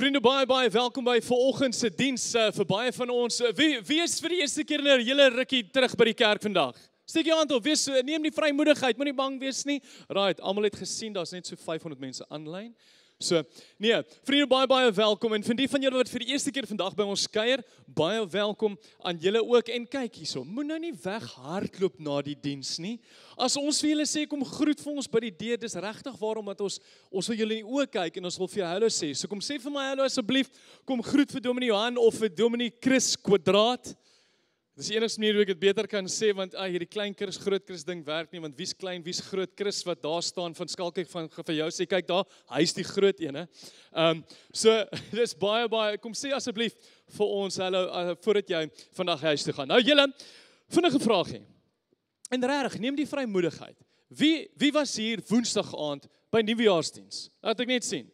Vriende, baie welkom by vanoggend se diens vir baie van ons. Wie is vir die eerste keer in 'n hele rukkie terug by die kerk vandag? Steek jou hand op, neem die vrymoedigheid, moenie bang wees nie. Right, almal het gesien, daar's net so 500 mense aanlyn. So, nee, vriende, baie welkom. En vir die van julle wat vir die eerste keer vandag by ons kuier, baie welkom aan julle ook. En kyk hierso, moet nou nie weghardloop na die diens nie. As ons vir julle sê, kom groet vir ons by die deur, dis regtig waarom dat ons wil julle in die oë kyk en ons wil vir jou hallo sê. So kom sê vir my hallo asseblief, kom groet vir Dominee Johan of vir Dominee Chris Kwadraat. Dis die enigste manier hoe ek dit beter kan sê, want hierdie klein Chris, groot Chris ding werk nie, want wie's klein, wie's groot Chris wat daar staan van skalkyk van vir jou sê, kyk daar, hy's die groot ene. So, dis baie, kom sê asseblief vir ons, hallo, voordat jy vandag huis toe gaan. Nou julle, vinnige vraagie, en regtig, neem die vrymoedigheid. Wie was hier Woensdag aand by Nuwejaarsdiens? Laat ek net sien.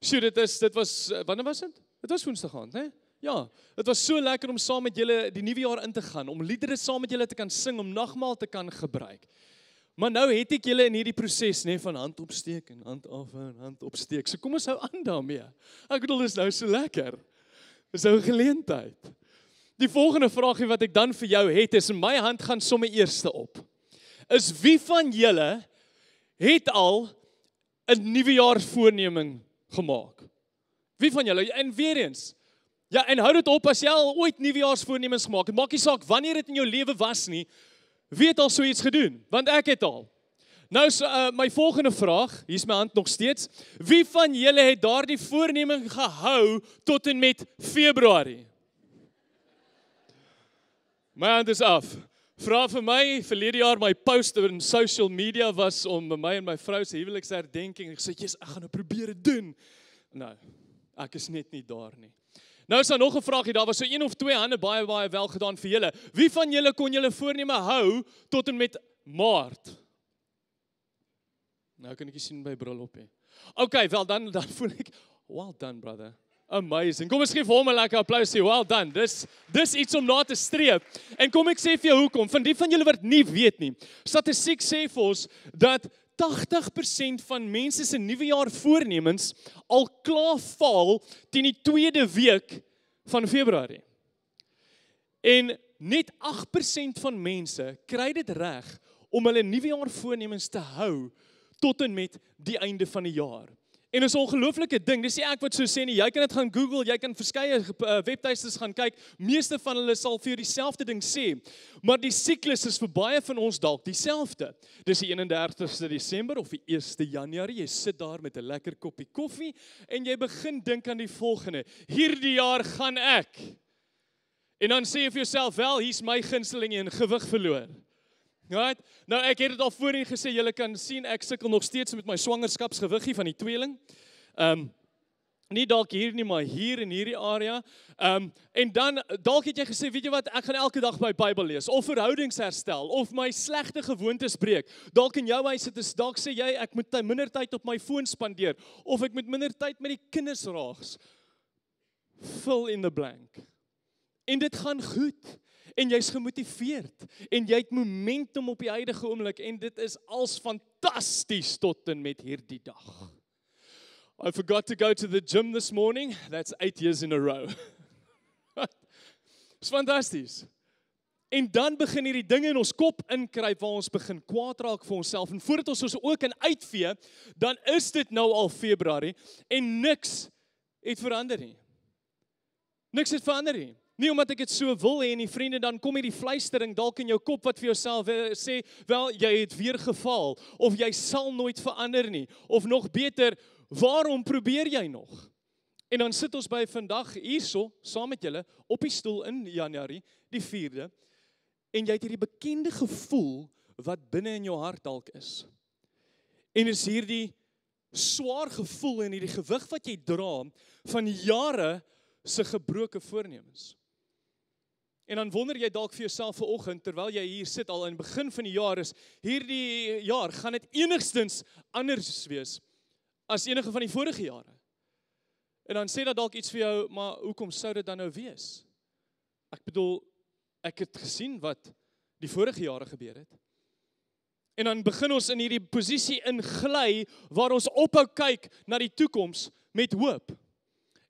Sjoe, dit was, wanneer was dit? Dit was Woensdag aand, né? Ja, dit was so lekker om saam met julle die nuwe jaar in te gaan, om liedere saam met julle te kan sing, om nagmaal te kan gebruik. Maar nou het ek julle in hierdie proses, van hand opsteek en hand af en hand opsteek. So kom ons hou aan daarmee. Ek bedoel, dis nou so lekker. Dis nou 'n geleentheid. Die volgende vraagie wat ek dan vir jou het, is in my hand gaan sommer eerste op. Is wie van julle het al 'n nuwejaarsvoorneming gemaak? Wie van julle? En weer eens, ja, en hou dit op as jy al ooit nuwejaarsvoornemens gemaak het. Maak nie saak wanneer dit in jou lewe was nie. Wie het al so iets gedoen? Want ek het al. Nou my volgende vraag, hier is my hand nog steeds. Wie van julle het daardie voorneming gehou tot en met Februarie? My hand is af. Vra vir my, verlede jaar my post in social media was om my en my vrou se huweliksherdenking. Ek sê, "Jesus, ek gaan nou probeer dit doen." Nou, ek is net nie daar nie. Nou is daar nog 'n vraagie, daar was so 1 of 2 hande baie wel gedaan vir julle. Wie van julle kon julle voorneme hou tot en met Maart? Nou kan ek sien by bril op hê. Okay, wel dan voel ek, well done brother. Amazing. Kom ons gee vir hom 'n lekker applous. Well done. Dis iets om na te streef. En kom ek sê vir jou hoekom. Van die van julle wat nie weet nie. Statistiek sê vir ons dat 80% van mense se nuwejaar voornemens al klaar val teen die 2de week van Februarie. En net 8% van mense kry dit reg om hulle nuwejaar voornemens te hou tot en met die einde van die jaar. En is 'n ongelooflike ding, dis nie ek wat so sê nie, jy kan dit gaan Google, jy kan verskeie webtuistes gaan kyk, meeste van hulle sal vir jou dieselfde ding sê, maar die siklus is vir baie van ons dalk dieselfde. Dis die 31ste Desember of die 1ste Januarie, jy sit daar met 'n lekker koppie koffie, en jy begin dink aan die volgende, hierdie jaar gaan ek, en dan sê jy vir jouself, wel, hier's my gunsteling en gewig verloor. Right? Nou ek het dit al voorheen gesê, julle kan sien, ek sukkel nog steeds met my swangerskapsgewiggie van die tweeling. Nie dalk hier nie, maar hier in hierdie area. En dan, dalk het jy gesê, weet jy wat, ek gaan elke dag my Bybel lees, of verhoudings herstel, of my slegte gewoontes breek. Dalk in jou huis, dalk sê jy, ek moet minder tyd op my foon spandeer, of ek moet minder tyd met die kinders raags. Fill in the blank. En dit gaan goed. En jy's gemotiveerd, en jy het momentum op die huidige oomblik, en dit is als fantasties tot en met hierdie dag. I forgot to go to the gym this morning, that's 8 years in a row. Dis fantasties. En dan begin hierdie dinge in ons kop inkryp, waar ons begin kwaad raak vir onsself, en voordat ons ons ook kan uitvee, dan is dit nou al Februarie, en niks het verander nie. Niks het verander nie. Nie omdat ek dit so wil hê nie, vriende, dan kom hierdie fluistering dalk in jou kop wat vir jouself sê, wel, jy het weer gefaal, of jy sal nooit verander nie, of nog beter, waarom probeer jy nog? En dan sit ons by vandag hierso, saam met julle, op die stoel in Januarie, die 4de, en jy het hierdie bekende gevoel, wat binne in jou hart dalk is. En is hierdie swaar gevoel, en hierdie gewig wat jy dra, van jare se gebroke voornemens. En dan wonder jy dalk vir jouself vanoggend, terwyl jy hier sit al in die begin van die jaar is, hierdie jaar gaan dit enigstens anders wees as enige van die vorige jare. En dan sê dat dalk iets vir jou, maar hoekom sou dit dan nou wees? Ek bedoel, ek het gesien wat die vorige jare gebeur het. En dan begin ons in hierdie posisie ingly, waar ons ophou kyk na die toekoms met hoop.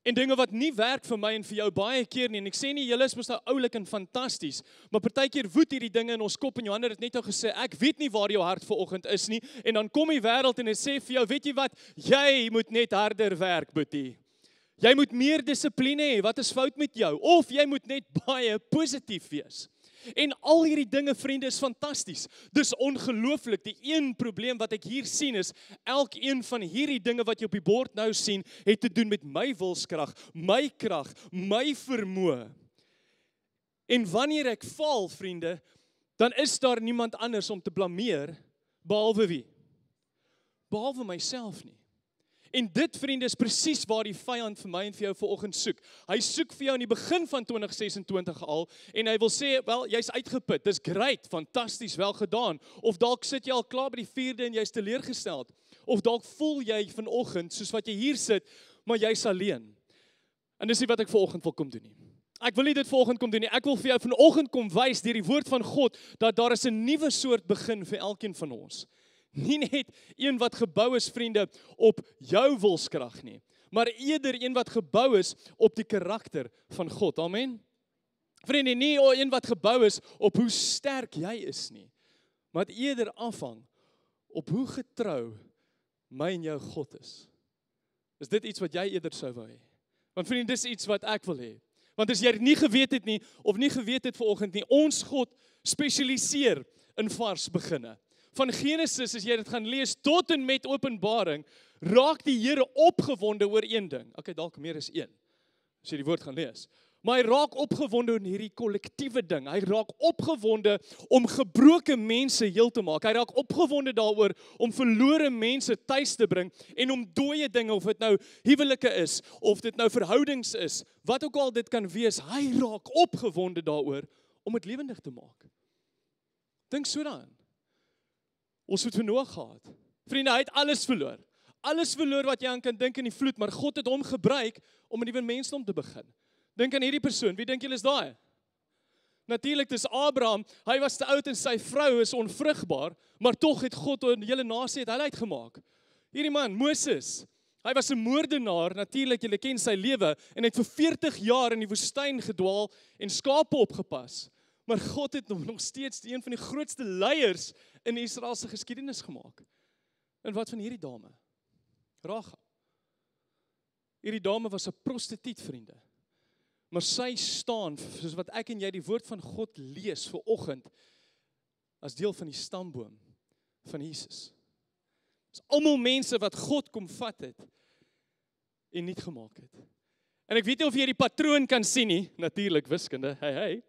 En dinge wat nie werk vir my en vir jou baie keer nie. En ek sê nie, julle is mos nou oulik en fantasties. Maar partykeer woed hierdie dinge in ons kop en Johan het dit net nou gesê, ek weet nie waar jou hart vanoggend is nie. En dan kom die wêreld en dit sê vir jou, weet jy wat? Jy moet net harder werk, Boetie. Jy moet meer dissipline hê. Wat is fout met jou? Of jy moet net baie positief wees. En al hierdie dinge, vriende, is fantasties. Dis ongelooflik. Die een probleem wat ek hier sien is, elkeen van hierdie dinge wat jy op die bord nou sien, het te doen met my wilskrag, my krag, my vermoë. En wanneer ek val, vriende, dan is daar niemand anders om te blameer, behalwe wie? Behalwe myself nie. En dit, vriende, is presies waar die vyand vir my en vir jou vanoggend soek. Hy soek vir jou in die begin van 2026 al, en hy wil sê, wel, jy's uitgeput, dis great, fantasties, wel gedaan. Of dalk sit jy al klaar by die 4de en jy's teleurgesteld. Of dalk voel jy vanoggend, soos wat jy hier sit, maar jy's alleen. En dis nie wat ek vanoggend wil kom doen nie. Ek wil nie dit vanoggend kom doen nie. Ek wil vir jou vanoggend kom wys deur die woord van God, dat daar is 'n nuwe soort begin vir elkeen van ons. Nie net een wat gebou is, vriende, op jou wilskrag nie, maar eerder een wat gebou is op die karakter van God. Amen. Vriende, nie een wat gebou is op hoe sterk jy is nie, maar eerder afhang op hoe getrou my en jou God is. Is dit iets wat jy eerder sou wou hê? Want vriende, dis iets wat ek wil hê. Want as jy dit nie geweet het nie, of nie geweet het vanoggend nie, ons God spesialiseer in vars beginne. Van Genesis, as jy dit gaan lees, tot en met Openbaring, raak die Here opgewonde oor een ding. Okay, dalk meer as een, as jy die woord gaan lees. Maar hy raak opgewonde oor hierdie kollektiewe ding. Hy raak opgewonde om gebroke mense heel te maak. Hy raak opgewonde daaroor om verlore mense tuis te bring en om dooie dinge, of dit nou huwelike is, of dit nou verhoudings is, wat ook al dit kan wees, hy raak opgewonde daaroor om dit lewendig te maak. Dink so daaraan. Ons het vir Noag gehad. Vriende, hy het alles verloor. Alles verloor wat jy aan kan dink in die vloed, maar God het hom gebruik om 'n nuwe mensdom te begin. Dink aan hierdie persoon, wie dink julle is daai? Natuurlik, dis Abraham, hy was te oud en sy vrou is onvrugbaar, maar tog het God 'n hele nasie het hy uitgemaak. Hierdie man, Moses, hy was 'n moordenaar, natuurlik, julle ken sy lewe, en het vir 40 jaar in die woestyn gedwaal en skape opgepas. Maar God het hom nog steeds een van die grootste leiers in Israel se geskiedenis gemaak. En wat van hierdie dame? Rachel. Hierdie dame was 'n prostituut, vriende. Maar sy staan, soos wat ek en jy die woord van God lees vir oggend, as deel van die stamboom van Jesus. Dis almal mense wat God kom vat het en nuut gemaak het. En ek weet nie of jy die patroon kan sien nie, natuurlik wiskunde, hey.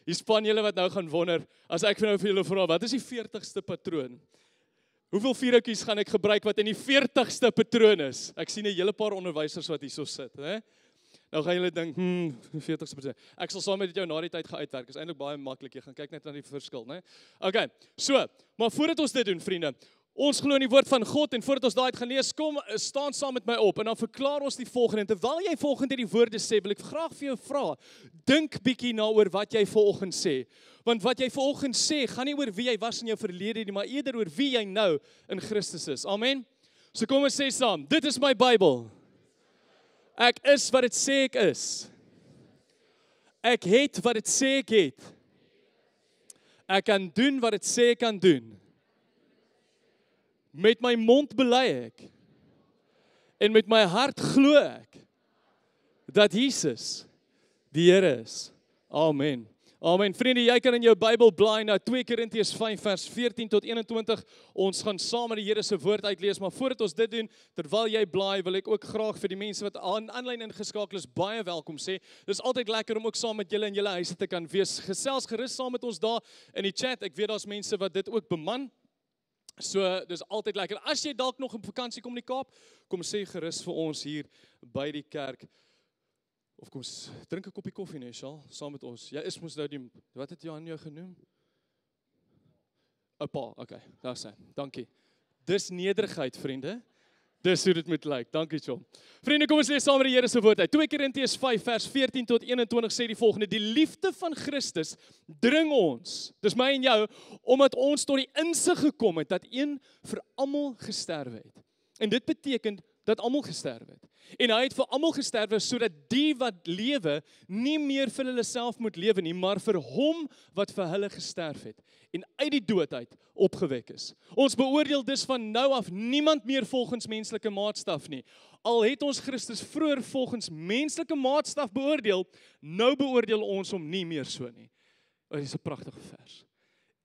Die span julle wat nou gaan wonder, as ek nou vir julle vra, wat is die 40ste patroon? Hoeveel vierhoutjies gaan ek gebruik wat in die 40ste patroon is? Ek sien 'n hele paar onderwysers wat hierso sit, hè? Nou gaan julle dink, 40ste patroon. Ek sal saam met jou na die tyd gaan uitwerk. Is eintlik baie maklik. Jy gaan kyk net na die verskil, né? Okay. So, maar voordat ons dit doen, vriende, ons glo in die woord van God en voordat ons daai gaan lees, kom staan saam met my op en dan verklaar ons die volgende. En terwyl jy volgende hierdie woorde sê, wil ek graag vir jou vra, dink bietjie na oor wat jy vanoggend sê. Want wat jy vanoggend sê, gaan nie oor wie jy was in jou verlede nie, maar eerder oor wie jy nou in Christus is. Amen. So kom ons sê saam, dit is my Bybel. Ek is wat dit sê ek is. Ek het wat dit sê ek het. Ek kan doen wat dit sê ek kan doen. Met my mond bely ek en met my hart glo ek dat Jesus die Here is. Amen. Amen. Vriende, jy kan in jou Bybel blaai na 2 Korintiërs 5 vers 14 tot 21. Ons gaan saam met die Here se woord uitlees, maar voordat ons dit doen, terwyl jy blaai, wil ek ook graag vir die mense wat aanlyn ingeskakel is, baie welkom sê. Dis altyd lekker om ook saam met julle in julle huise te kan wees. Gesels gerus saam met ons daar in die chat. Ek weet daar's mense wat dit ook beman. So, dis altyd lekker. As jy dalk nog op vakansie kom in die Kaap, kom sê gerus vir ons hier by die kerk. Of kom drink 'n koppie koffie, nee, Shaal, saam met ons. Jy is mos nou die, wat het Johan jou genoem? 'n Pa, okay, daar sê. Dankie. Dis nederigheid, vriende. Dis hoe dit moet lyk. Dankie, Shaal. Vriende, kom ons lees saam met die Here se woord uit. 2 Korintiërs 5 vers 14 tot 21 sê die volgende: die liefde van Christus dring ons, dis my en jou, omdat ons tot die insig gekom het dat een vir almal gesterwe het. En dit beteken dat almal gesterf het. En hy het vir almal gesterf sodat die wat lewe nie meer vir hulle self moet lewe nie, maar vir hom wat vir hulle gesterf het en uit die dood uit opgewek is. Ons beoordeel dus van nou af niemand meer volgens menslike maatstaf nie. Al het ons Christus vroeër volgens menslike maatstaf beoordeel, nou beoordeel ons hom nie meer so nie. Dit is 'n pragtige vers.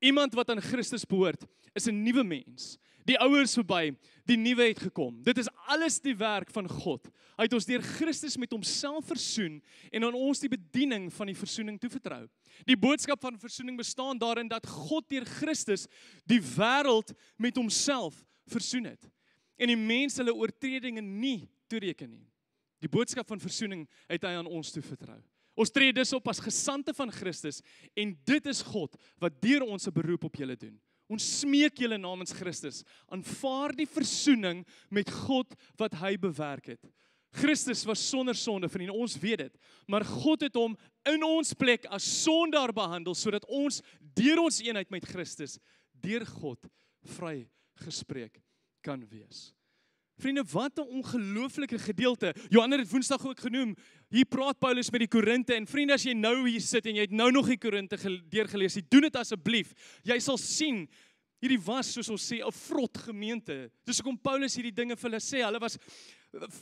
Iemand wat aan Christus behoort, is 'n nuwe mens. Die ou is verby, die nuwe het gekom. Dit is alles die werk van God. Hy het ons deur Christus met homself versoen en aan ons die bediening van die versoening toevertrou. Die boodskap van versoening bestaan daarin dat God deur Christus die wêreld met homself versoen het en die mense hulle oortredinge nie toereken nie. Die boodskap van versoening het hy aan ons toevertrou. Ons tree dus op as gesandte van Christus en dit is God wat deur ons 'n beroep op julle doen. Ons smeek julle namens Christus, aanvaar die versoening met God wat hy bewerk het. Christus was sonder sonde, vriende, ons weet dit, maar God het hom in ons plek as sondaar behandel, sodat ons deur ons eenheid met Christus, deur God, vrygespreek kan wees. Vriende, wat 'n ongelooflike gedeelte. Johan het dit Woensdag ook genoem. Hier praat Paulus met die Korinte en vriende, as jy nou hier sit en jy het nou nog die Korinte deurgelees, doen dit asseblief. Jy sal sien, hierdie was, soos ons sê, 'n vrot gemeente. Dis hoekom Paulus hierdie dinge vir hulle sê. Hulle was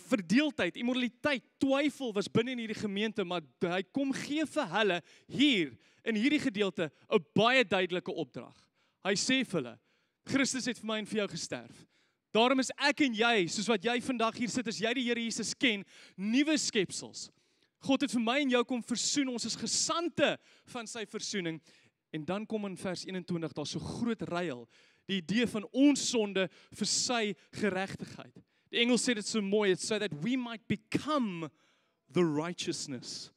verdeeldheid, immoraliteit, twyfel was binne in hierdie gemeente, maar hy kom gee vir hulle hier in hierdie gedeelte 'n baie duidelike opdrag. Hy sê vir hulle, Christus het vir my en vir jou gesterf. Daarom is ek en jy, soos wat jy vandag hier sit, as jy die Here Jesus ken, nuwe skepsels. God het vir my en jou kom versoen, ons is gesandte van sy versoening. En dan kom in vers 21, daar so groot ruil, die idee van ons sonde vir sy geregtigheid. Die Engels sê dit so mooi, it's so that we might become the righteousness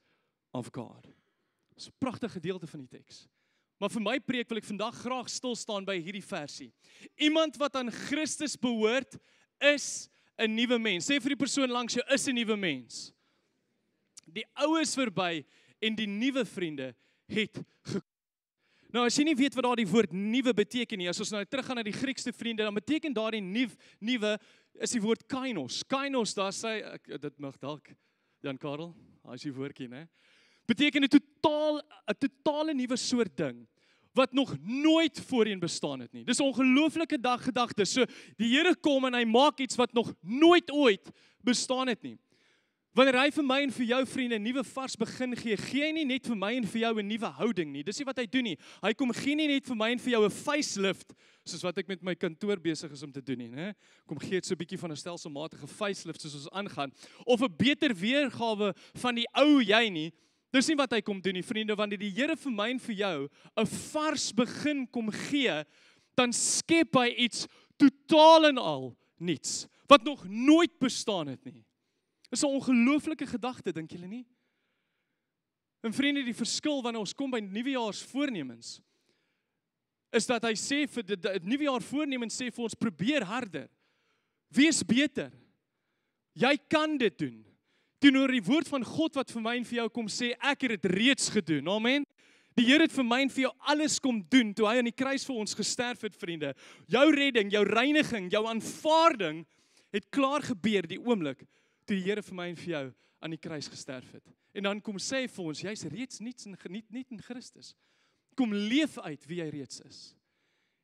of God. Dit is 'n pragtige gedeelte van die teks. Maar vir my preek wil ek vandag graag stil staan by hierdie versie. Iemand wat aan Christus behoort, is 'n nuwe mens. Sê vir die persoon langs jou, is 'n nuwe mens. Die ou is verby en die nuwe vriende het gekom. Nou as jy nie weet wat daardie woord nuwe beteken nie, as ons nou teruggaan na die Griekse vriende, dan beteken daardie nuwe is die woord kainos. Kainos, daar sê dit mag dalk Jan Karel, daai is die woordjie, né? Beteken 'n totale nuwe soort ding wat nog nooit voorheen bestaan het nie. Dis 'n ongelooflike gedagte. So die Here kom en hy maak iets wat nog nooit ooit bestaan het nie. Wanneer hy vir my en vir jou vriende 'n nuwe vars begin gee, gee hy nie net vir my en vir jou 'n nuwe houding nie. Dis nie wat hy doen nie. Hy kom gee nie net vir my en vir jou 'n facelift, soos wat ek met my kantoor besig is om te doen nie, né? Kom gee dit so 'n bietjie van 'n stelselmatige facelift soos ons aangaan, of 'n beter weergawe van die ou jy nie. Dis nie wat hy kom doen nie, vriende, wanneer die Here vir my en vir jou 'n vars begin kom gee, dan skep hy iets totaal en al niets, wat nog nooit bestaan het nie. Dis 'n ongelooflike gedagte, dink julle nie? En vriende, die verskil wanneer ons kom by nuwejaarsvoornemens, is dat hy sê vir die nuwejaarsvoornemens sê vir ons, probeer harder, wees beter, jy kan dit doen. Teenoor die woord van God wat vir my en vir jou kom sê, ek het dit reeds gedoen, amen. Die Here het vir my en vir jou alles kom doen, toe hy aan die kruis vir ons gesterf het, vriende. Jou redding, jou reiniging, jou aanvaarding, het klaar gebeur die oomblik, toe die Here vir my en vir jou aan die kruis gesterf het. En dan kom sê vir ons, jy's reeds niets niet in Christus. Kom leef uit wie jy reeds is.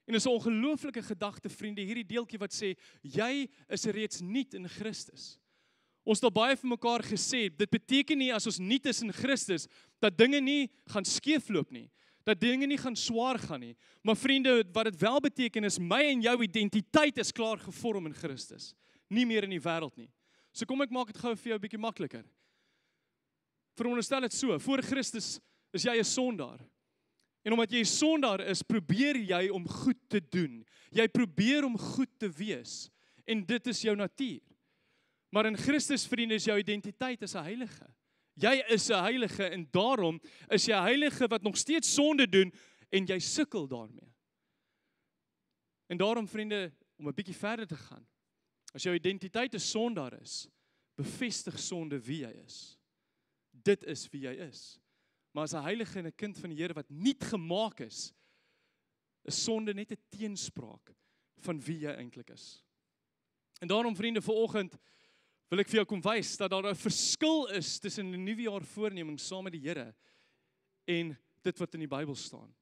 En dis 'n ongelooflike gedagte, vriende, hierdie deeltjie wat sê, jy is reeds niet in Christus. Ons het al baie vir mekaar gesê, dit beteken nie as ons niet is in Christus, dat dinge nie gaan skeefloop nie, dat dinge nie gaan swaar gaan nie. Maar vriende, wat dit wel beteken is, my en jou identiteit is klaar gevorm in Christus, nie meer in die wêreld nie. So kom ek maak dit gou vir jou 'n bietjie makliker. Veronderstel dit so, voor Christus is jy 'n sondaar. En omdat jy 'n sondaar is, probeer jy om goed te doen. Jy probeer om goed te wees. En dit is jou natuur. Maar in Christus, vriende, is jou identiteit as 'n heilige. Jy is 'n heilige en daarom is jy 'n heilige wat nog steeds sonde doen en jy sukkel daarmee. En daarom, vriende, om 'n bietjie verder te gaan. As jou identiteit 'n sondaar is, bevestig sonde wie jy is. Dit is wie jy is. Maar as 'n heilige en 'n kind van die Here wat nuut gemaak is sonde net 'n teenspraak van wie jy eintlik is. En daarom, vriende, vanoggend wil ek vir jou kom wys dat daar 'n verskil is tussen 'n nuwejaar voornemings saam met die Here en dit wat in die Bybel staan.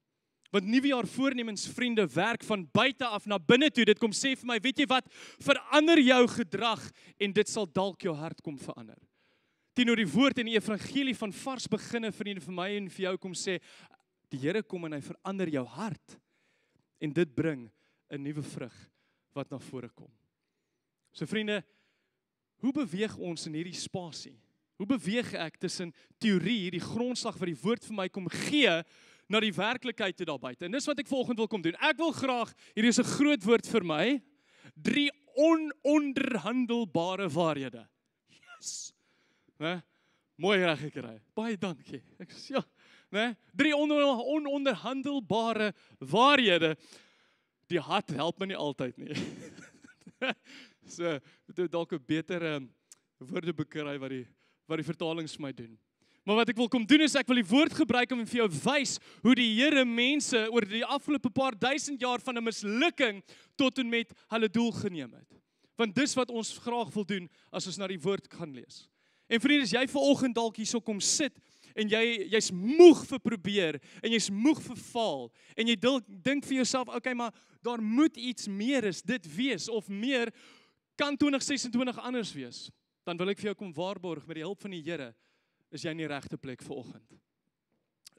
Want nuwejaar voornemens, vriende, werk van buite af na binne toe. Dit kom sê vir my, weet jy wat, verander jou gedrag en dit sal dalk jou hart kom verander. Teenoor die woord en die evangelie van vars beginne, vriende, vir my en vir jou kom sê, die Here kom en hy verander jou hart en dit bring 'n nuwe vrug wat na vore kom. So vriende, hoe beweeg ons in hierdie spasie? Hoe beweeg ek tussen teorie, hierdie grondslag wat die woord vir my kom gee, na die werklikheid toe daar buite? En dis wat ek vanoggend wil kom doen. Ek wil graag, hierdie is 'n groot woord vir my, 3 ononderhandelbare waarhede. Yes! Nee, mooi reg gekry. Baie dankie. Ek sê ja, nee, 3 ononderhandelbare waarhede. Die hart help my nie altyd nie. So, moet dalk 'n beter woordeboek kry wat die vertalings vir my doen. Maar wat ek wil kom doen is, ek wil die woord gebruik om vir jou wys hoe die Here mense oor die afgelope paar duisend jaar van 'n mislukking tot en met hulle doel geneem het. Want dis wat ons graag wil doen as ons na die woord gaan lees. En vriende, as jy vanoggend dalk hierso kom sit en jy's moeg vir probeer en jy's moeg vir faal en jy dink vir jouself, okay, maar daar moet iets meer is dit wees of meer kan 2026 anders wees. Dan wil ek vir jou kom waarborg met die hulp van die Here is jy in die regte plek vanoggend.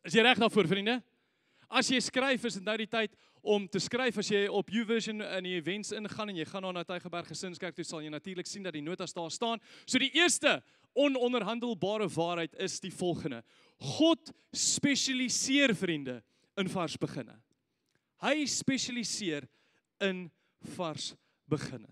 Is jy reg daarvoor, vriende? As jy skryf, is dit nou die tyd om te skryf. As jy op YouVersion in die events ingaan en jy gaan na Tygerberg Gesinskerk toe, sal jy natuurlik sien dat die notas daar staan. So die eerste ononderhandelbare waarheid is die volgende. God spesialiseer, vriende, in vars beginne. Hy spesialiseer in vars beginne.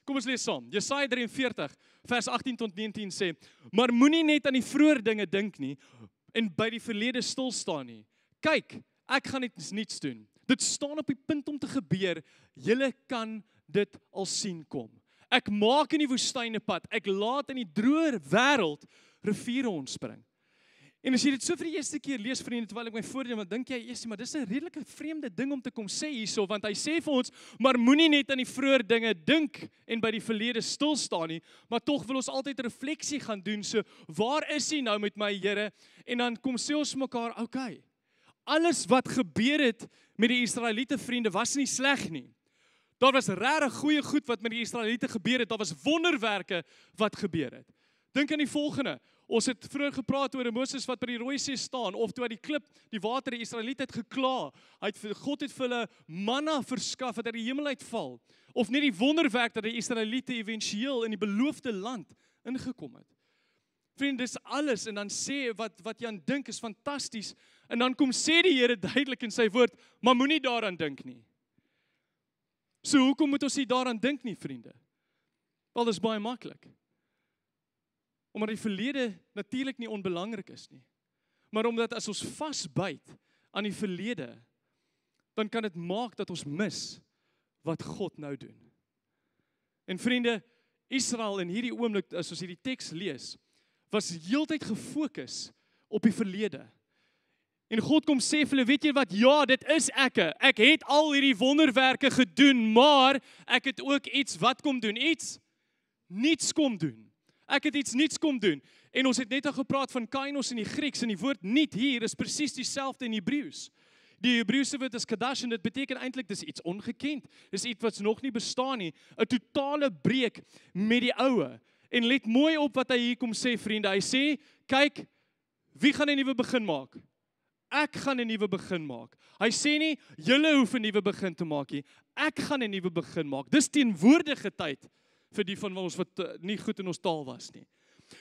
Kom ons lees saam. Jesaja 43 vers 18 tot 19 sê, maar moenie net aan die vroeë dinge dink nie en by die verlede stil staan nie. Kyk, ek gaan niets doen. Dit staan op die punt om te gebeur. Julle kan dit al sien kom. Ek maak in die woestyn 'n pad. Ek laat in die droë wêreld riviere ontspring. En as jy dit so vir die eerste keer lees, vriende, terwyl ek my voorneem, dan dink jy, maar dis 'n redelike vreemde ding om te kom sê hierso, want hy sê vir ons, maar moenie net aan die vroeë dinge dink en by die verlede stil staan nie, maar tog wil ons altyd refleksie gaan doen, so waar is hy nou met my Here? En dan kom sê ons mekaar, okay, alles wat gebeur het met die Israeliete, vriende, was nie sleg nie. Daar was regtig goeie goed wat met die Israeliete gebeur het, daar was wonderwerke wat gebeur het. Dink aan die volgende. Ons het vroeër gepraat oor Moses wat by die Rooi See staan, of toe uit die klip, die water, die Israeliete het gekla. God het vir hulle manna verskaf, wat uit die hemel uitval. Of net die wonderwerk dat die Israeliete éventueel in die beloofde land ingekom het. Vriende, dis alles, en dan sê wat jy aan dink is fantasties, en dan kom sê die Here duidelik in sy woord, maar moenie daaraan dink nie. So hoekom moet ons nie daaraan dink nie, vriende? Wel, dis baie maklik. Omdat die verlede natuurlik nie onbelangrik is nie. Maar omdat as ons vasbyt aan die verlede, dan kan dit maak dat ons mis wat God nou doen. En vriende, Israel in hierdie oomblik, as ons hierdie teks lees, was heeltyd gefokus op die verlede. En God kom sê vir hulle, weet jy wat, ja, dit is ek het al hierdie wonderwerke gedoen, maar ek het ook iets wat kom doen, iets niets kom doen. Ek het iets niets kom doen. En ons het net al gepraat van kainos in die Grieks, en die woord niet hier is presies dieselfde in Hebreëus. Die Hebreëse woord is kadash, en dit beteken eintlik, dis iets ongekend, dis iets wat nog nie bestaan nie, 'n totale breek met die oue. En let mooi op wat hy hier kom sê, vriende, hy sê, kyk, wie gaan 'n nuwe begin maak? Ek gaan 'n nuwe begin maak. Hy sê nie, julle hoef 'n nuwe begin te maak nie, ek gaan 'n nuwe begin maak. Dis teenwoordige tyd vir die van ons wat nie goed in ons taal was nie.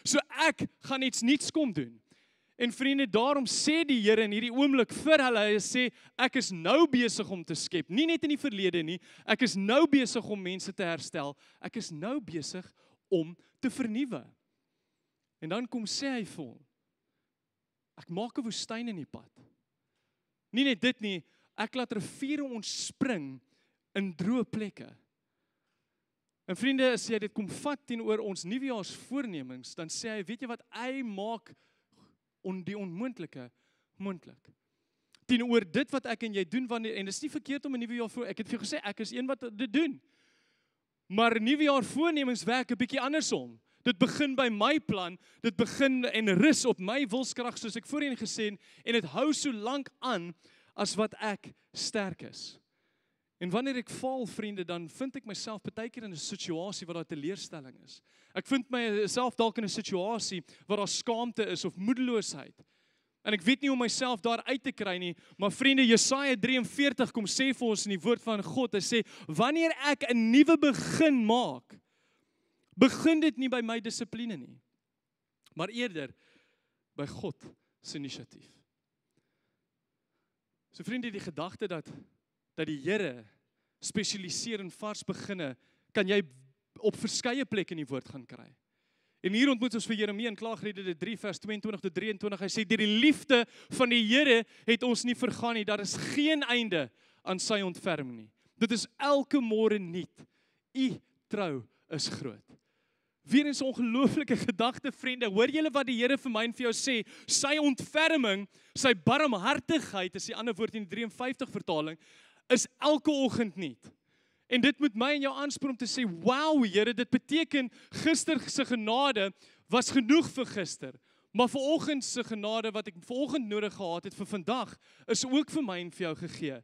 So ek gaan iets niets kom doen. En vriende, daarom sê die Here in hierdie oomblik vir hulle, hy sê, ek is nou besig om te skep, nie net in die verlede nie, ek is nou besig om mense te herstel, ek is nou besig om te vernuwe. En dan kom sê hy vir hom, ek maak 'n woestyn in die pad. Nie net dit nie, ek laat riviere ontspring in droë plekke. En vriende, as jy dit kom vat teenoor ons nuwejaarsvoornemings, dan sê hy, weet jy wat, hy maak die onmoontlike moontlik. Teenoor dit wat ek en jy doen wanneer, en dit is nie verkeerd om 'n nuwe jaar voor, ek het vir jou gesê, ek is een wat dit doen. Maar nuwejaar voornemings werk 'n bietjie andersom. Dit begin by my plan, dit begin en rus op my wilskrag soos ek voorheen gesê het, en dit hou so lank aan as wat ek sterk is. En wanneer ek faal, vriende, dan vind ek myself baie keer in 'n situasie waar daar teleurstelling is. Ek vind myself dalk in 'n situasie waar daar skaamte is of moedeloosheid. En ek weet nie hoe myself daar uit te kry nie, maar vriende, Jesaja 43 kom sê vir ons in die woord van God, hy sê, wanneer ek 'n nuwe begin maak, begin dit nie by my dissipline nie, maar eerder by God se inisiatief. So vriende, die gedagte dat die Here spesialiseer in vars beginne, kan jy op verskeie plekke in die woord gaan kry. En hier ontmoet ons vir Jeremia in Klaagliedere 3 vers 22 tot 23. Hy sê, deur die liefde van die Here het ons nie vergaan nie. Daar is geen einde aan sy ontferming nie. Dit is elke môre nuut. U trou is groot. Weer eens 'n ongelooflike gedagte, vriende. Hoor julle wat die Here vir my en vir jou sê? Sy ontferming, sy barmhartigheid, is die ander woord in die 53 vertaling, is elke oggend nuut. En dit moet my en jou aanspoor om te sê, wow Here, dit beteken gister se genade was genoeg vir gister. Maar vanoggend se genade wat ek vanoggend nodig gehad het vir vandag, is ook vir my en vir jou gegee.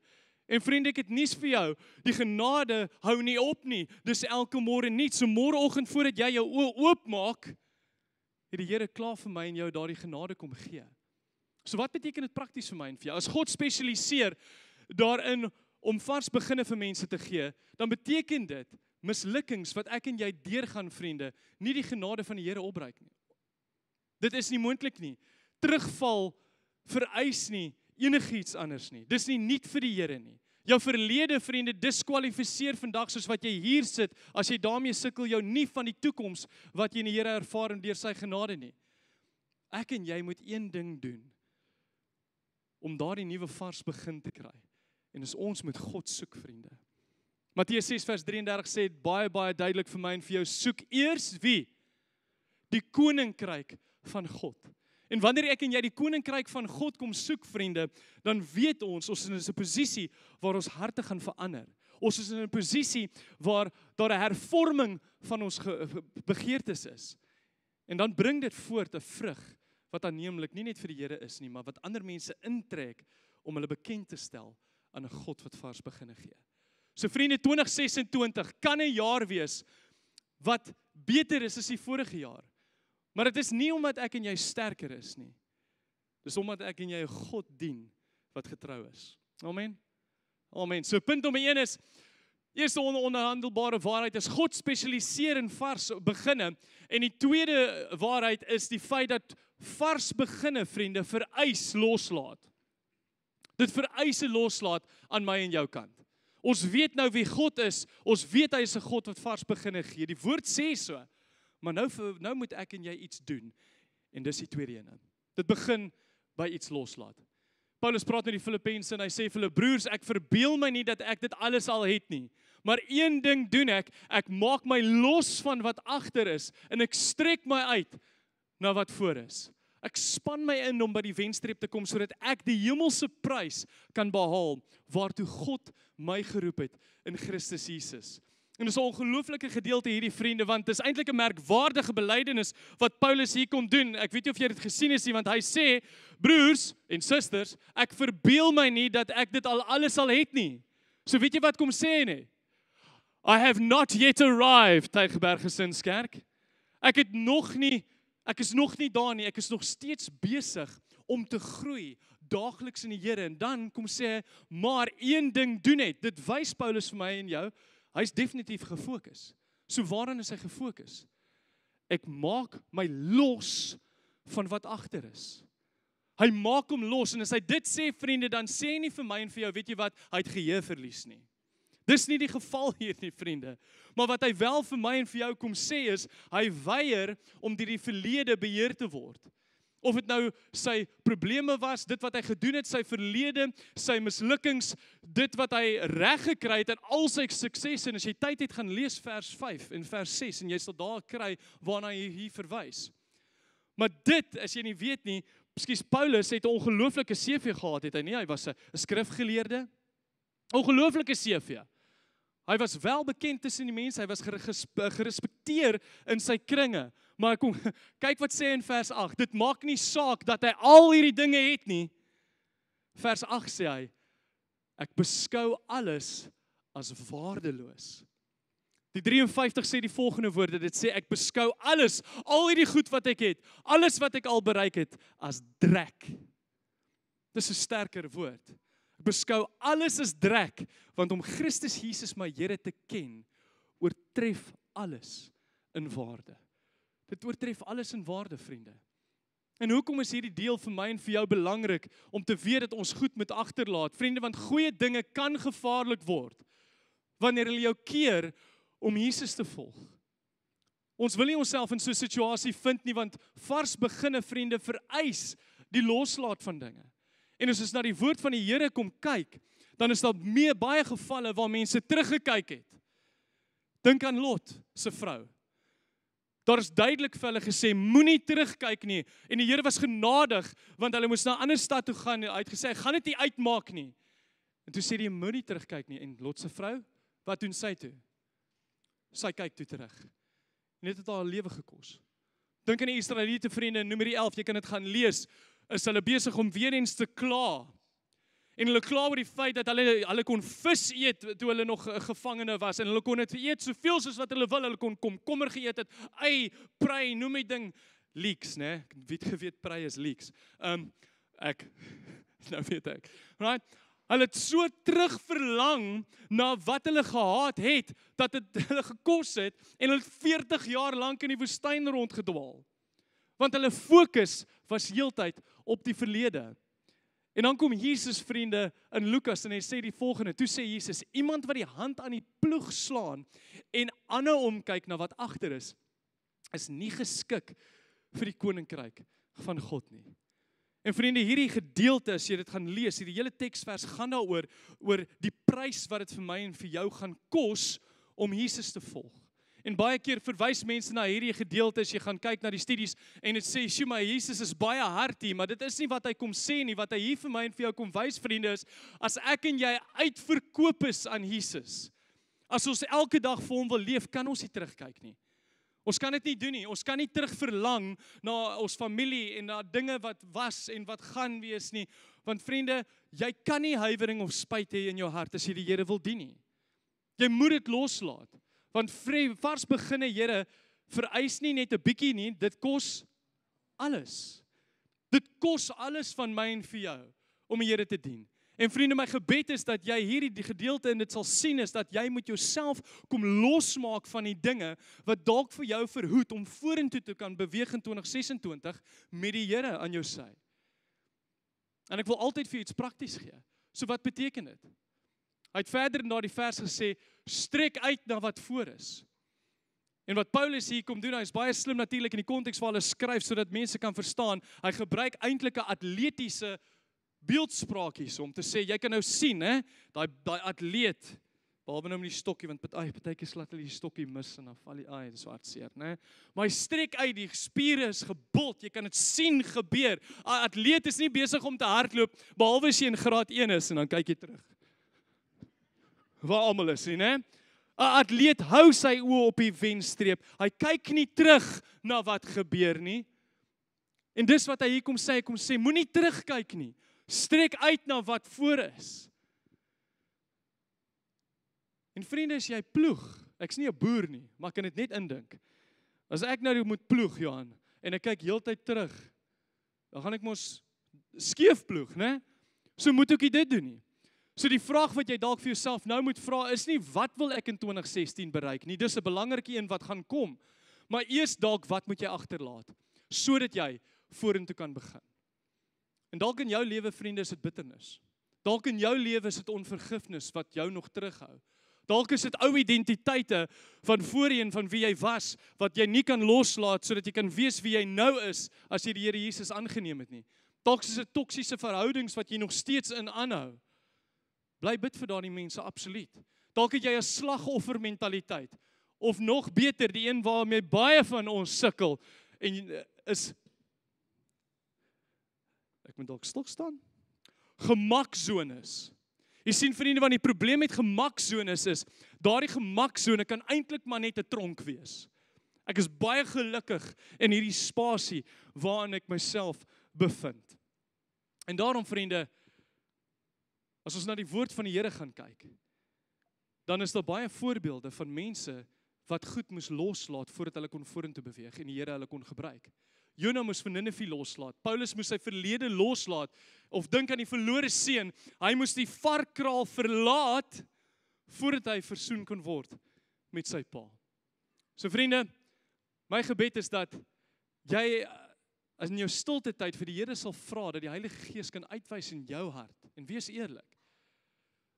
En vriende, ek het nuus vir jou, die genade hou nie op nie, dis elke môre nuut. So môreoggend voordat jy jou oë oopmaak, het die Here klaar vir my en jou daardie genade kom gee. So wat beteken dit prakties vir my en vir jou? As God spesialiseer daarin om vars beginne vir mense te gee, dan beteken dit mislukkings wat ek en jy deurgaan, vriende, nie die genade van die Here opbreek nie. Dit is nie moontlik nie. Terugval vereis nie enigiets anders nie. Dis nie nuut vir die Here nie. Jou verlede, vriende, diskwalifiseer vandag soos wat jy hier sit, as jy daarmee sukkel, jou nie van die toekoms wat jy in die Here ervaar en deur sy genade nie. Ek en jy moet een ding doen, om daardie nuwe vars begin te kry. En ons moet God soek, vriende. Matteus 6 vers 33 sê baie duidelik vir my en vir jou, soek eers wie? Die koninkryk van God. En wanneer ek en jy die koninkryk van God kom soek, vriende, dan weet ons is in 'n posisie waar ons harte gaan verander. Ons is in 'n posisie waar daar 'n hervorming van ons begeertes is. En dan bring dit voort 'n vrug wat aanneemlik nie net vir die Here is nie, maar wat ander mense intrek om hulle bekend te stel aan 'n God wat vars beginne gee. So vriende, 2026 kan 'n jaar wees wat beter is as die vorige jaar. Maar dit is nie omdat ek en jy sterker is nie. Dis omdat ek en jy 'n God dien wat getrou is. Amen. Amen. So punt nommer 1 is, eerste ononderhandelbare waarheid is God spesialiseer in vars beginne. En die tweede waarheid is die feit dat vars beginne, vriende, vereis loslaat. Dit vereis 'n loslaat aan my en jou kant. Ons weet nou wie God is. Ons weet hy is 'n God wat vars beginne gee. Die woord sê so. Maar nou moet ek en jy iets doen. En dis die tweede ene. Dit begin by iets loslaat. Paulus praat met die Filippense en hy sê vir hulle, broers, ek verbeel my nie dat ek dit alles al het nie. Maar een ding doen ek maak my los van wat agter is en ek strek my uit na wat voor is. Ek span my in om by die wenstreep te kom sodat ek die hemelse prys kan behaal waartoe God my geroep het in Christus Jesus. En dis 'n ongelooflike gedeelte hierdie, vriende, want dit is eintlik 'n merkwaardige belydenis wat Paulus hier kom doen. Ek weet nie of jy dit gesien het nie, want hy sê, broers en susters, ek verbeel my nie dat ek dit alles al het nie. So weet jy wat kom sê nie? I have not yet arrived, Tygerberg Gesinskerk. Ek is nog nie daar nie, ek is nog steeds besig om te groei, daagliks in die Here. En dan kom sê hy, maar een ding doen het. Dit wys Paulus vir my en jou, hy is definitief gefokus. So waaraan is hy gefokus? Ek maak my los van wat agter is. Hy maak hom los, en as hy dit sê, vriende, dan sê hy nie vir my en vir jou, weet jy wat, hy het geheueverlies nie. Dis nie die geval hier nie, vriende. Maar wat hy wel vir my en vir jou kom sê is, hy weier om deur die verlede beheer te word. Of dit nou sy probleme was, dit wat hy gedoen het, sy verlede, sy mislukkings, dit wat hy reg gekry het en al sy suksesse. En as jy tyd het, gaan lees vers 5 en vers 6 en jy sal daar kry waarna hy hier verwys. Maar dit, as jy nie weet nie, Paulus het 'n ongelooflike CV gehad, het hy nie? Hy was 'n skrifgeleerde, ongelooflike CV. Hy was wel bekend tussen die mense, hy was gerespekteer in sy kringe. Maar kom, kyk wat sê in vers 8, dit maak nie saak dat hy al hierdie dinge het nie. Vers 8 sê hy, ek beskou alles as waardeloos. Die 53 sê die volgende woorde, dit sê ek beskou alles, al hierdie goed wat ek het, alles wat ek al bereik het, as drek. Dis 'n sterker woord. Ek beskou alles as drek, want om Christus Jesus my Here te ken, oortref alles in waarde. Dit oortref alles in waarde, vriende. En hoekom is hierdie deel vir my en vir jou belangrik, om te weet dat ons goed moet agterlaat? Vriende, want goeie dinge kan gevaarlik word, wanneer hulle jou keer om Jesus te volg. Ons wil nie onsself in so 'n situasie vind nie, want vars beginne, vriende, vereis die loslaat van dinge. En as ons na die woord van die Here kom kyk, dan is daar baie gevalle waar mense teruggekyk het. Dink aan Lot se vrou. Daar is duidelik vir hulle gesê, moenie terugkyk nie. En die Here was genadig, want hulle moes na 'n ander stad toe gaan. Hy het gesê, ek gaan dit nie uitmaak nie. En toe sê hy, moenie terugkyk nie. En Lot se vrou, wat doen sy toe? Sy kyk toe terug. En dit het haar lewe gekos. Dink aan die Israeliete vriende in Numeri 11, jy kan dit gaan lees, is hulle besig om weer eens te kla. En hulle kla oor die feit dat hulle kon vis eet toe hulle nog gevangene was. En hulle kon dit eet soveel soos wat hulle wil. Hulle kon komkommer geëet het, ei, prei, noem die ding, leeks, né? Wie het geweet prei is leeks. Nou weet ek. Right? Hulle het so terug verlang na wat hulle gehaat het, dat het hulle gekos het, en hulle het 40 jaar lank in die woestyn rondgedwaal. Want hulle fokus was heeltyd op die verlede. En dan kom Jesus, vriende, in Lukas, en hy sê die volgende, toe sê Jesus, iemand wat die hand aan die ploeg slaan, en aanhou omkyk na wat agter is nie geskik vir die koninkryk van God nie. En vriende, hierdie gedeelte, as jy dit gaan lees, hierdie hele teksvers gaan daaroor, oor die prys wat dit vir my en vir jou gaan kos, om Jesus te volg. En baie keer verwys mense na hierdie gedeelte as jy gaan kyk na die studies en dit sê, "Sjoe, maar Jesus is baie hard hier," maar dit is nie wat hy kom sê nie. Wat hy hier vir my en vir jou kom wys, vriende, is as ek en jy uitverkoop is aan Jesus, as ons elke dag vir hom wil leef, kan ons nie terugkyk nie. Ons kan dit nie doen nie. Ons kan nie terug verlang na ons familie en na dinge wat was en wat gaan wees nie. Want vriende, jy kan nie huiwering of spyt hê in jou hart as jy die Here wil dien nie. Jy moet dit loslaat. Want vars beginne, Here, vereis nie net 'n bietjie nie, dit kos alles. Dit kos alles van my en vir jou, om die Here te dien. En vriende, my gebed is dat jy hierdie gedeelte en dit sal sien, is dat jy moet jouself kom losmaak van die dinge, wat dalk vir jou verhoed, om vorentoe te kan beweeg in 2026, met die Here aan jou sy. En ek wil altyd vir iets prakties gee. So wat beteken dit? Hy het verder na die vers gesê, strek uit na wat voor is. En wat Paulus hier kom doen, hy is baie slim natuurlik in die konteks waar hulle skryf, sodat mense kan verstaan, hy gebruik eintlik 'n atletiese beeldspraak hier, om te sê, jy kan nou sien, daai atleet, behalwe nou met die stokkie, want partykeer slaat hulle die stokkie mis, en dan val die, dit is so hartseer, né? Maar hy strek uit, die spiere is gebot, jy kan dit sien gebeur. 'n Atleet is nie besig om te hardloop, behalwe as jy in graad 1 is, en dan kyk jy terug. Waar almal is, né? 'n Atleet hou sy oë op die wenstreep. Hy kyk nie terug na wat gebeur nie. En dis wat hy hier kom sê, moenie terugkyk nie. Strek uit na wat voor is. En vriende, as jy ploeg, ek's nie 'n boer nie, maar ek kan dit net indink. As ek nou moet ploeg, Johan, en ek kyk heeltyd terug, dan gaan ek mos skeef ploeg, né? So moet ek dit doen nie. So die vraag wat jy dalk vir jouself nou moet vra is nie, wat wil ek in 2016 bereik nie? Dis 'n belangrike een wat gaan kom. Maar eers dalk, wat moet jy agterlaat? Sodat jy vorentoe kan begin. En dalk in jou lewe, vriende, is dit bitternis. Dalk in jou lewe is dit onvergifnis wat jou nog terughou. Dalk is dit ou identiteite van voorheen, van wie jy was, wat jy nie kan loslaat, sodat jy kan wees wie jy nou is, as jy die Here Jesus aangeneem het nie. Dalk is dit toksiese verhoudings wat jy nog steeds in aanhou. Bly bid vir daardie mense, absoluut. Dalk het jy 'n slagoffermentaliteit, of nog beter, die een waarmee baie van ons sukkel, en is, ek moet dalk stil staan, gemaksones. Jy sien, vriende, want die probleem met gemaksones is, daardie gemaksone kan eintlik maar net 'n tronk wees. Ek is baie gelukkig in hierdie spasie waarin ek myself bevind. En daarom, vriende, as ons na die woord van die Here gaan kyk, dan is daar baie voorbeelde van mense wat goed moes loslaat voordat hulle kon vorentoe beweeg en die Here hulle kon gebruik. Jona moes van Ninive loslaat. Paulus moes sy verlede loslaat, of dink aan die verlore seun. Hy moes die varkkraal verlaat voordat hy versoen kon word met sy pa. So vriende, my gebed is dat jy in jou stilte tyd vir die Here sal vra dat die Heilige Gees kan uitwys in jou hart, en wees eerlik,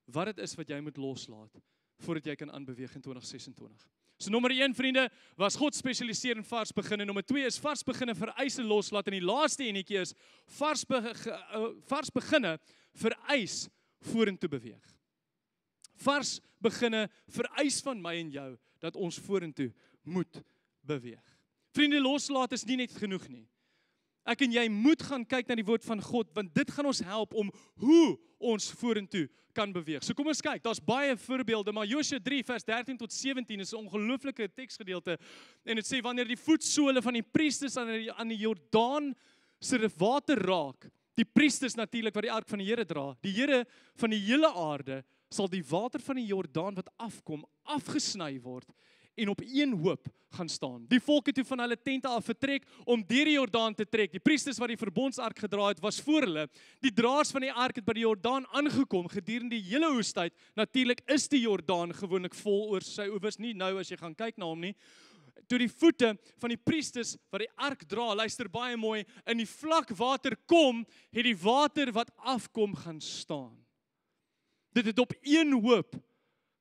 wat dit is wat jy moet loslaat voordat jy kan aanbeweeg in 2026. So nommer 1, vriende, was God spesialiseer in vars beginne. Nommer 2 is vars beginne vereis loslaat. En die laaste enetjie is vars beginne vereis vorentoe beweeg. Vars beginne vereis van my en jou dat ons vorentoe moet beweeg. Vriende, loslaat is nie net genoeg nie. Ek en jy moet gaan kyk na die woord van God, want dit gaan ons help om hoe ons vorentoe kan beweeg. So kom ons kyk, daar's baie voorbeelde, maar Josua 3 vers 13 tot 17 is 'n ongelooflike teksgedeelte, en dit sê, wanneer die voetsole van die priesters aan die Jordaan se water raak, die priesters natuurlik wat die ark van die Here dra, die Here van die hele aarde, sal die water van die Jordaan wat afkom, afgesny word, en op een hoop gaan staan. Die volk het toe van hulle tente af vertrek om deur die Jordaan te trek. Die priesters wat die verbondsark gedra het, was voor hulle. Die draers van die ark het by die Jordaan aangekom gedurende die hele hoestyd. Natuurlik is die Jordaan gewoonlik vol oor sy oewers, nie nou as jy gaan kyk na hom nie. Toe die voete van die priesters wat die ark dra, luister baie mooi, in die vlak water kom, het die water wat afkom gaan staan. Dit het op een hoop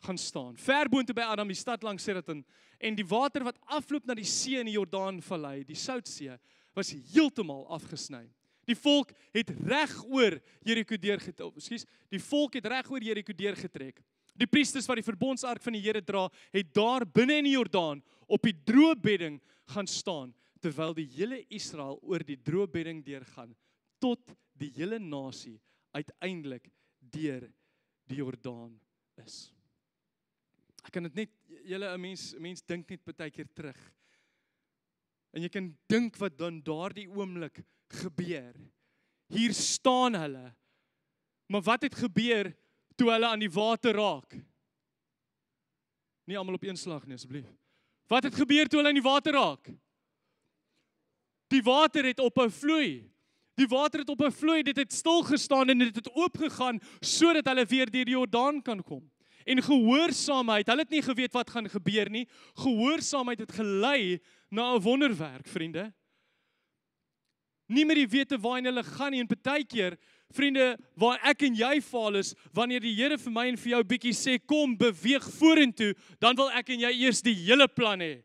gaan staan. Ver boontoe by Adam, die stad langs Seraton, en die water wat afloop na die see in die Jordaanvallei, die Soutsee, was heeltemal afgesny. Die volk het reg oor Jeriko deurgetrek. Die priesters wat die verbondsark van die Here dra, het daar binne in die Jordaan op die droë bedding gaan staan, terwyl die hele Israel oor die droë bedding deurgaan, tot die hele nasie uiteindelik deur die Jordaan is. Ek kan dit net, julle, 'n mens dink net baie keer terug. En jy kan dink wat dan daardie oomblik gebeur. Hier staan hulle. Maar wat het gebeur toe hulle aan die water raak? Nie almal op een slag nie, asseblief. Wat het gebeur toe hulle aan die water raak? Die water het ophou vloei. Die water het ophou vloei, dit het stil gestaan en dit het oopgegaan sodat hulle weer deur die Jordaan kan kom. En gehoorsaamheid, hulle het nie geweet wat gaan gebeur nie, gehoorsaamheid het gelei na 'n wonderwerk, vriende. Nie met die wete waarheen hulle gaan nie, en partykeer, vriende, waar ek en jy faal is, wanneer die Here vir my en vir jou bietjie sê, kom, beweeg vorentoe, dan wil ek en jy eers die hele plan hê,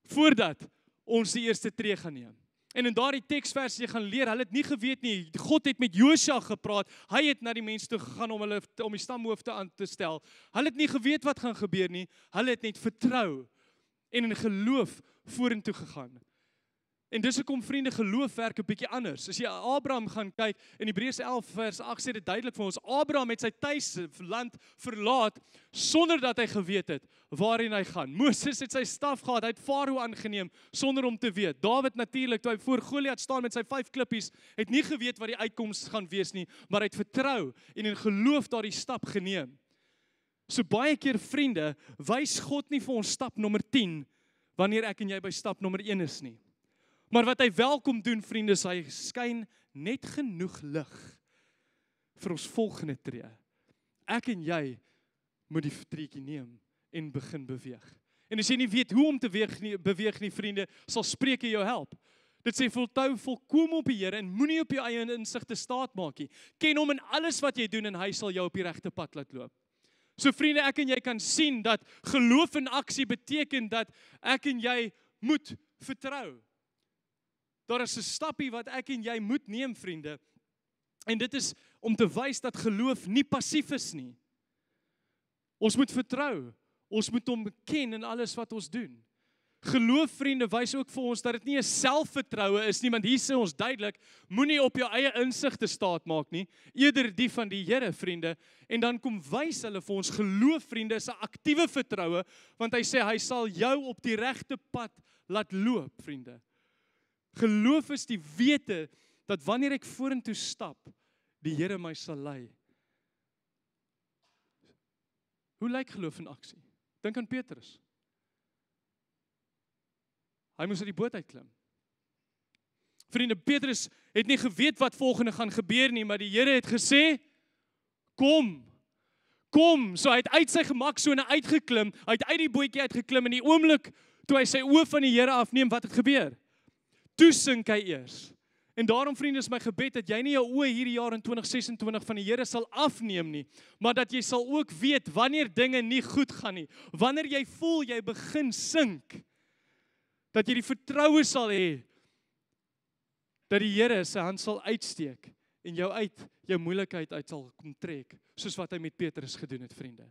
voordat ons die eerste tree gaan neem. En in daardie teksvers jy gaan leer, hulle het nie geweet nie, God het met Josua gepraat, hy het na die mense toe gegaan om die stamhoofde aan te stel. Hulle het nie geweet wat gaan gebeur nie, hulle het net vertrou en in geloof vorentoe gegaan. En dis hoekom, vriende, geloof werk 'n bietjie anders. As jy Abraham gaan kyk, in Hebreërs 11 vers 8 sê dit duidelik vir ons, Abraham het sy tuisland verlaat, sonder dat hy geweet het waarheen hy gaan. Moses het sy staf gehad, hy het Farao aangeneem, sonder om te weet. Dawid natuurlik, toe hy voor Goliat staan met sy 5 klippies, het nie geweet wat die uitkoms gaan wees nie, maar hy het vertrou en in geloof daardie stap geneem. So baie keer, vriende, wys God nie vir ons stap nommer 10, wanneer ek en jy by stap nommer 1 is nie. Maar wat hy welkom doen, vriende, is hy skyn net genoeg lig vir ons volgende tree. Ek en jy moet die vertreetjie neem en begin beweeg. En as jy nie weet hoe om te beweeg nie, vriende, sal Spreuke jou help. Dit sê, volhou volkome op die Here en moenie op jou eie insig te staat maak nie. Ken hom in alles wat jy doen en hy sal jou op die regte pad laat loop. So vriende, ek en jy kan sien dat geloof in aksie beteken dat ek en jy moet vertrou. Daar is 'n stappie wat ek en jy moet neem, vriende. En dit is om te wys dat geloof nie passief is nie. Ons moet vertrou. Ons moet hom ken in alles wat ons doen. Geloof, vriende, wys ook vir ons dat dit nie 'n selfvertroue is nie, want hier sê ons duidelik, moenie op jou eie insigte staat maak nie, eerder die van die Here, vriende. En dan kom wys hulle vir ons, geloof, vriende, is 'n aktiewe vertroue, want hy sê hy sal jou op die regte pad laat loop, vriende. Geloof is die wete dat wanneer ek vorentoe stap, die Here my sal lei. Hoe lyk geloof in aksie? Dink aan Petrus. Hy moes uit die boot uitklim. Vriende, Petrus het nie geweet wat volgende gaan gebeur nie, maar die Here het gesê, kom. So hy het uit sy gemaksone uitgeklim, hy het uit die bootjie uitgeklim, en die oomblik, toe hy sy oë van die Here afneem, wat het gebeur? Toe sink hy eers. En daarom, vriende, is my gebed, dat jy nie jou oë hierdie jaar in 2026 van die Here sal afneem nie, maar dat jy sal ook weet, wanneer dinge nie goed gaan nie, wanneer jy voel, jy begin sink, dat jy die vertroue sal hê, dat die Here sy hand sal uitsteek, en jou uit jou moeilikheid uit sal kom trek, soos wat hy met Petrus gedoen het, vriende.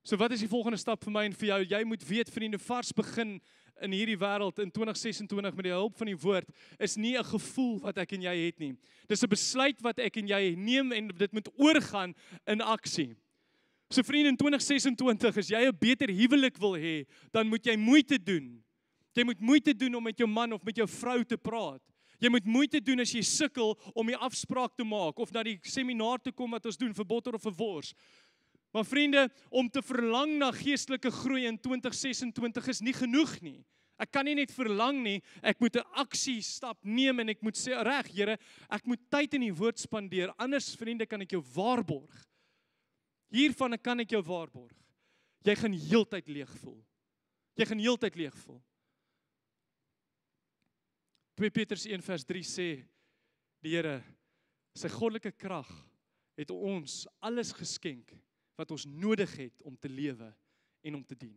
So wat is die volgende stap vir my en vir jou? Jy moet weet, vriende, vars begin in hierdie wêreld in 2026 met die hulp van die woord, is nie 'n gevoel wat ek en jy het nie. Dis 'n besluit wat ek en jy neem en dit moet oorgaan in aksie. So vriende, in 2026, as jy 'n beter huwelik wil hê, dan moet jy moeite doen. Jy moet moeite doen om met jou man of met jou vrou te praat. Jy moet moeite doen as jy sukkel om die afspraak te maak of na die seminar te kom wat ons doen vir botter of vir wors. Maar vriende, om te verlang na geestelike groei in 2026 is nie genoeg nie. Ek kan nie net verlang nie, ek moet 'n aksiestap neem en ek moet sê, reg Here, ek moet tyd in die woord spandeer, anders vriende kan ek jou waarborg. Hiervan kan ek jou waarborg. Jy gaan heeltyd leeg voel. Jy gaan heeltyd leeg voel. 2 Petrus 1 vers 3 sê, die Here, sy goddelike krag het ons alles geskenk wat ons nodig het om te lewe en om te dien.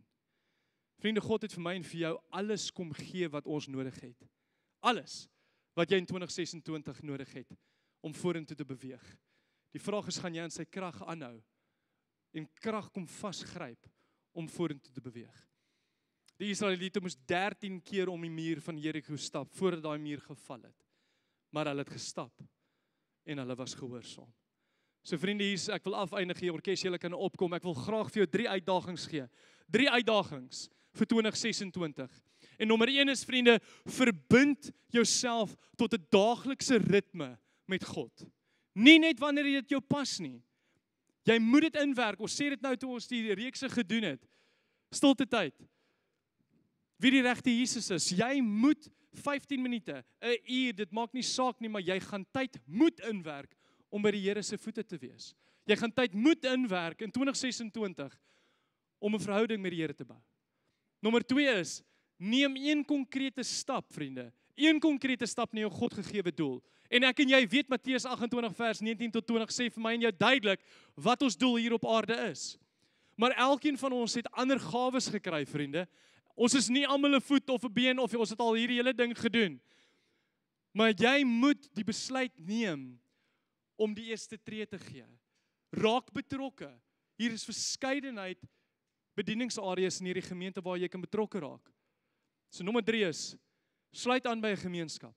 Vriende, God het vir my en vir jou alles kom gee wat ons nodig het. Alles wat jy in 2026 nodig het om vorentoe te beweeg. Die vraag is, gaan jy in sy krag aanhou en krag kom vasgryp om vorentoe te beweeg. Die Israeliete moes 13 keer om die muur van Jericho stap voordat daai muur geval het. Maar hulle het gestap en hulle was gehoorsaam. So vriende, hier, ek wil afeindig hier, orkes, julle kan opkom. Ek wil graag vir jou 3 uitdagings gee. 3 uitdagings vir 2026. En nommer 1 is, vriende, verbind jouself tot 'n daaglikse ritme met God. Nie net wanneer dit jou pas nie. Jy moet dit inwerk. Ons sê dit nou toe ons die reekse gedoen het. Stilte tyd. Wie die regte Jesus is. Jy moet 15 minute, 'n uur, dit maak nie saak nie, maar jy gaan tyd moet inwerk om by die Here se voete te wees. Jy gaan tyd moet inwerk in 2026 om 'n verhouding met die Here te bou. Nommer 2 is, neem een konkrete stap, vriende. Een konkrete stap na jou God gegewe doel. En ek en jy weet Matteus 28 vers 19 tot 20 sê vir my en jou duidelik wat ons doel hier op aarde is. Maar elkeen van ons het ander gawes gekry, vriende. Ons is nie almal 'n voet of 'n been of ons het al hierdie hele ding gedoen. Maar jy moet die besluit neem om die eerste tree te gee. Raak betrokke. Hier is verskeidenheid bedieningsareas in hierdie gemeente waar jy kan betrokke raak. So nommer 3 is, sluit aan by 'n gemeenskap.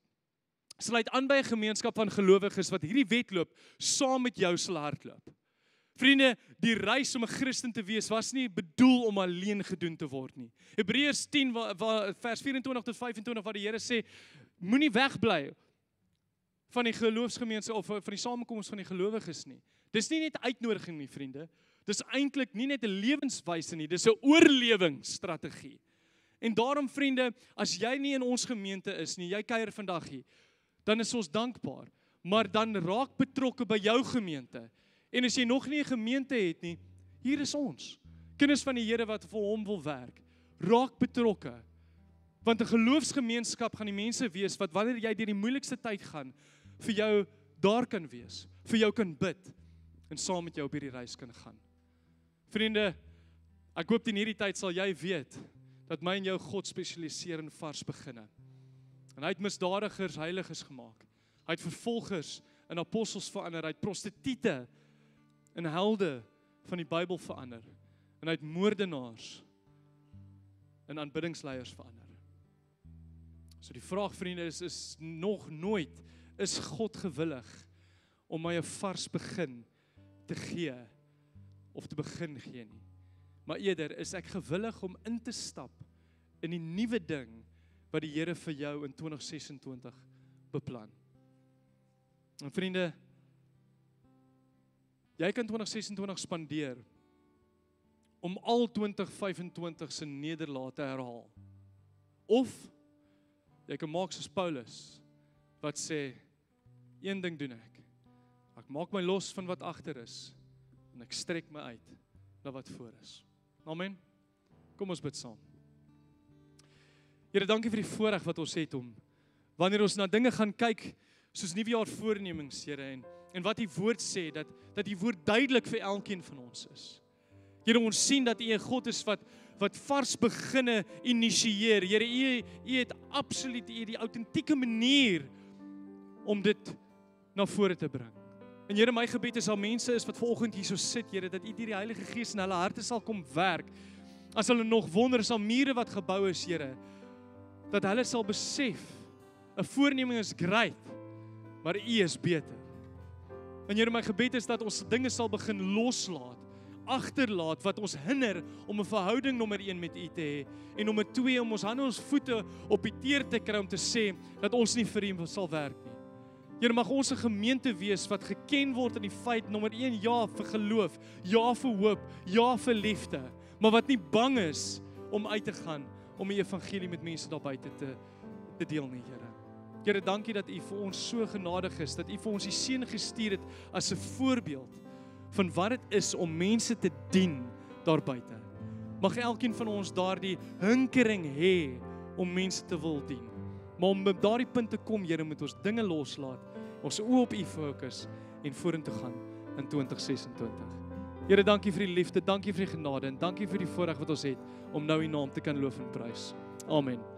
Sluit aan by 'n gemeenskap van gelowiges wat hierdie wedloop saam met jou sal hardloop. Vriende, die reis om 'n Christen te wees was nie bedoel om alleen gedoen te word nie. Hebreërs 10 vers 24 tot 25 waar die Here sê, moenie wegbly van die geloofsgemeenskap of van die samekoms van die gelowiges nie. Dis nie net uitnodiging nie, vriende. Dis eintlik nie net 'n lewenswyse nie, dis 'n oorlewingsstrategie. En daarom, vriende, as jy nie in ons gemeente is nie, jy kuier vandag hier, dan is ons dankbaar. Maar dan raak betrokke by jou gemeente. En as jy nog nie 'n gemeente het nie, hier is ons. Kinders van die Here wat vir hom wil werk. Raak betrokke. Want 'n geloofsgemeenskap gaan die mense wees wat wanneer jy deur die moeilikste tyd gaan, vir jou daar kan wees, vir jou kan bid en saam met jou op hierdie reis kan gaan. Vriende, ek hoop in hierdie tyd sal jy weet dat my en jou God spesialiseer in vars beginne. En hy het misdadigers heiliges gemaak. Hy het vervolgers in apostels verander, hy het prostituie in helde van die Bybel verander. En hy het moordenaars in aanbiddingsleiers verander. So die vraag, vriende, is nog nooit, is God gewillig om my 'n vars begin te gee, of te begin gee nie. Maar eerder is ek gewillig om in te stap in die nuwe ding wat die Here vir jou in 2026 beplan. En vriende, jy kan 2026 spandeer om al 2025 se nederlae te herhaal. Of jy kan maak soos Paulus wat sê, een ding doen ek. Ek maak my los van wat agter is en ek strek my uit na wat voor is. Amen. Kom ons bid saam. Here, dankie vir die voorreg wat ons het om wanneer ons na dinge gaan kyk soos nuwejaar voornemings, Here, en wat die woord sê, dat die woord duidelik vir elkeen van ons is. Here, ons sien dat U 'n God is wat vars beginne initieer. Here, U het absoluut die autentieke manier om dit na vore te bring. En Here, my gebed is al mense is wat vanoggend hier so sit, Here, dat U deur die Heilige Gees in hulle harte sal kom werk. As hulle nog wonder, is al mure wat gebou is, Here, dat hulle sal besef, 'n voorneming is great, maar U is beter. En Here, my gebed is dat ons dinge sal begin loslaat, agterlaat wat ons hinder om 'n verhouding nommer 1 met U te hê, en nommer 2 om ons hande en ons voete op die teer te kry om te sê dat ons nie vir U sal werk nie. Here, mag ons 'n gemeente wees wat geken word in die feit nommer 1, ja vir geloof, ja vir hoop, ja vir liefde, maar wat nie bang is om uit te gaan om die evangelie met mense daar buite te deel nie, Here. Here, dankie dat U vir ons so genadig is, dat U vir ons die Seun gestuur het as 'n voorbeeld van wat dit is om mense te dien daar buite. Mag elkeen van ons daardie hinkering hê om mense te wil dien. Maar om op daardie punt te kom, Here, moet ons dinge loslaat, ons oë op U fokus en vorentoe gaan in 2026. Here, dankie vir die liefde, dankie vir die genade en dankie vir die voorreg wat ons het om nou U naam te kan loof en prys. Amen.